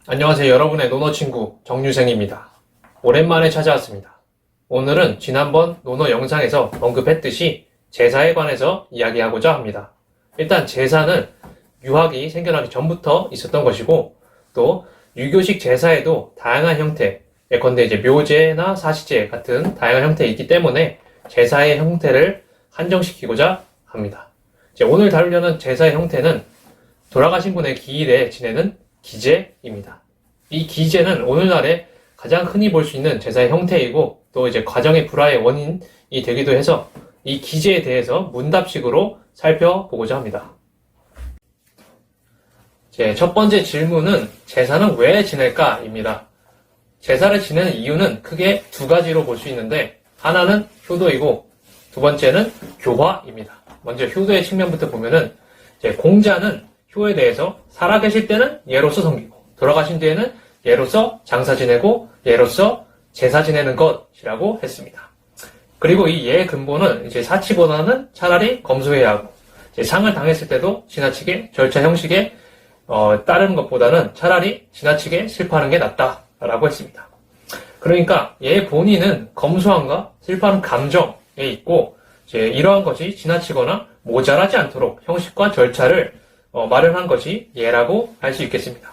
안녕하세요. 여러분의 노너 친구 정유생입니다. 오랜만에 찾아왔습니다. 오늘은 지난번 노너 영상에서 언급했듯이 제사에 관해서 이야기하고자 합니다. 일단 제사는 유학이 생겨나기 전부터 있었던 것이고, 또 유교식 제사에도 다양한 형태, 예컨대 이제 묘제나 사시제 같은 다양한 형태가 있기 때문에 제사의 형태를 한정시키고자 합니다. 이제 오늘 다루려는 제사의 형태는 돌아가신 분의 기일에 지내는 기제입니다. 이 기제는 오늘날에 가장 흔히 볼 수 있는 제사의 형태이고, 또 이제 가정의 불화의 원인이 되기도 해서 이 기제에 대해서 문답식으로 살펴보고자 합니다. 첫 번째 질문은 제사는 왜 지낼까입니다. 제사를 지내는 이유는 크게 두 가지로 볼 수 있는데, 하나는 효도이고 두 번째는 교화입니다. 먼저 효도의 측면부터 보면은 공자는 효에 대해서 살아계실 때는 예로서 섬기고, 돌아가신 뒤에는 예로서 장사 지내고, 예로서 제사 지내는 것이라고 했습니다. 그리고 이 예의 근본은 이제 사치보다는 차라리 검소해야 하고, 상을 당했을 때도 지나치게 절차 형식에 따르는 것보다는 차라리 지나치게 슬퍼하는 게 낫다라고 했습니다. 그러니까 예의 본인은 검소함과 슬퍼하는 감정에 있고, 이러한 것이 지나치거나 모자라지 않도록 형식과 절차를 마련한 것이 예라고 할 수 있겠습니다.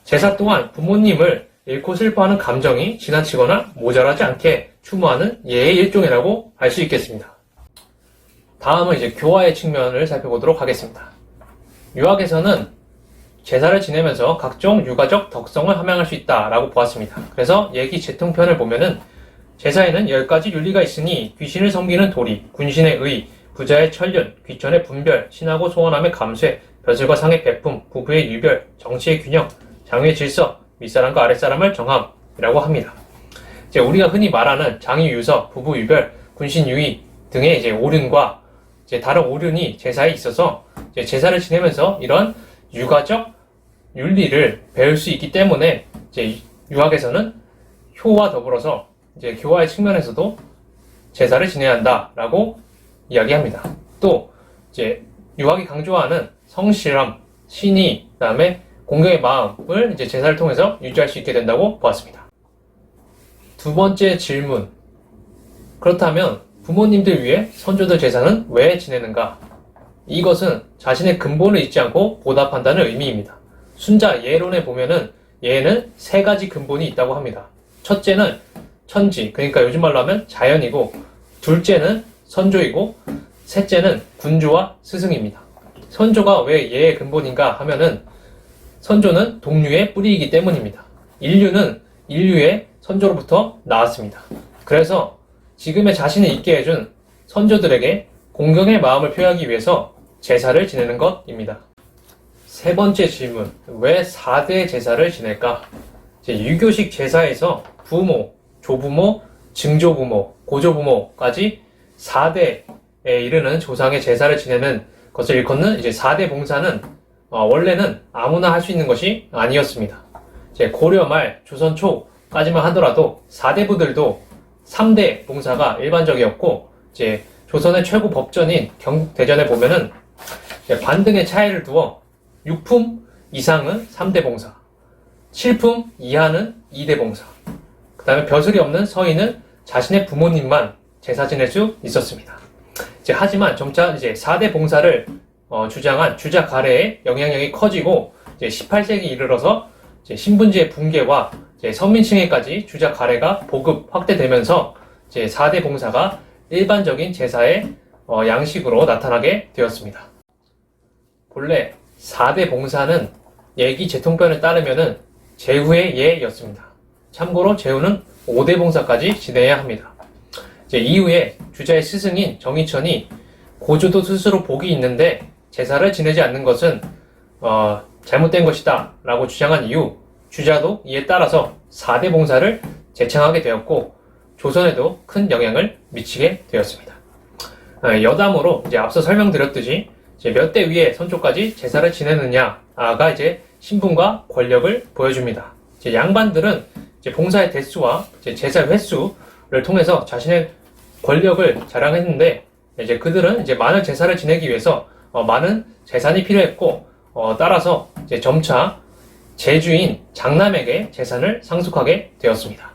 제사 또한 부모님을 잃고 슬퍼하는 감정이 지나치거나 모자라지 않게 추모하는 예의 일종이라고 할 수 있겠습니다. 다음은 이제 교화의 측면을 살펴보도록 하겠습니다. 유학에서는 제사를 지내면서 각종 유가적 덕성을 함양할 수 있다라고 보았습니다. 그래서 예기 제통편을 보면은 제사에는 10가지 윤리가 있으니 귀신을 섬기는 도리, 군신의 의, 부자의 천륜, 귀천의 분별, 신하고 소원함의 감쇄, 벼슬과 상의 베품, 부부의 유별, 정치의 균형, 장유의 질서, 윗사람과 아랫사람을 정함이라고 합니다. 우리가 흔히 말하는 장유유서, 부부유별, 군신유의 등의 오륜과 다른 오륜이 제사에 있어서 제사를 지내면서 이런 유가적 윤리를 배울 수 있기 때문에 유학에서는 효와 더불어서 교화의 측면에서도 제사를 지내야 한다라고 이야기합니다. 또 유학이 강조하는 성실함, 신의, 그다음에 공경의 마음을 제사를 통해서 유지할 수 있게 된다고 보았습니다. 두 번째 질문. 그렇다면 부모님들 위해 선조들 제사는 왜 지내는가? 이것은 자신의 근본을 잊지 않고 보답한다는 의미입니다. 순자 예론에 보면은 예에는 세 가지 근본이 있다고 합니다. 첫째는 천지, 그러니까 요즘 말로 하면 자연이고, 둘째는 선조이고, 셋째는 군주와 스승입니다. 선조가 왜 예의 근본인가 하면은 선조는 동류의 뿌리이기 때문입니다. 인류는 인류의 선조로부터 나왔습니다. 그래서 지금의 자신을 있게 해준 선조들에게 공경의 마음을 표하기 위해서 제사를 지내는 것입니다. 세 번째 질문, 왜 4대 제사를 지낼까? 유교식 제사에서 부모, 조부모, 증조부모, 고조부모까지 4대에 이르는 조상의 제사를 지내는 것을 일컫는 4대 봉사는 원래는 아무나 할 수 있는 것이 아니었습니다. 고려 말, 조선 초까지만 하더라도 4대부들도 3대 봉사가 일반적이었고, 조선의 최고 법전인 경국대전에 보면은 관등의 차이를 두어 6품 이상은 3대 봉사, 7품 이하는 2대 봉사, 그 다음에 벼슬이 없는 서인은 자신의 부모님만 제사 지낼 수 있었습니다. 하지만 점차 4대 봉사를 주장한 주자 가래의 영향력이 커지고 18세기 이르러서 신분제의 붕괴와 서민층에까지 주자 가래가 보급 확대되면서 4대 봉사가 일반적인 제사의 양식으로 나타나게 되었습니다. 본래 4대 봉사는 예기 제통편에 따르면은 제후의 예였습니다. 참고로 제후는 5대 봉사까지 지내야 합니다. 이후에 주자의 스승인 정의천이 고조도 스스로 복이 있는데 제사를 지내지 않는 것은 잘못된 것이다 라고 주장한 이후 주자도 이에 따라서 4대 봉사를 제창하게 되었고, 조선에도 큰 영향을 미치게 되었습니다. 여담으로 앞서 설명드렸듯이 몇 대 위에 선조까지 제사를 지내느냐가 신분과 권력을 보여줍니다. 양반들은 봉사의 대수와 제사 횟수를 통해서 자신의 권력을 자랑했는데, 그들은 많은 제사를 지내기 위해서 많은 재산이 필요했고, 따라서 점차 제주인 장남에게 재산을 상속하게 되었습니다.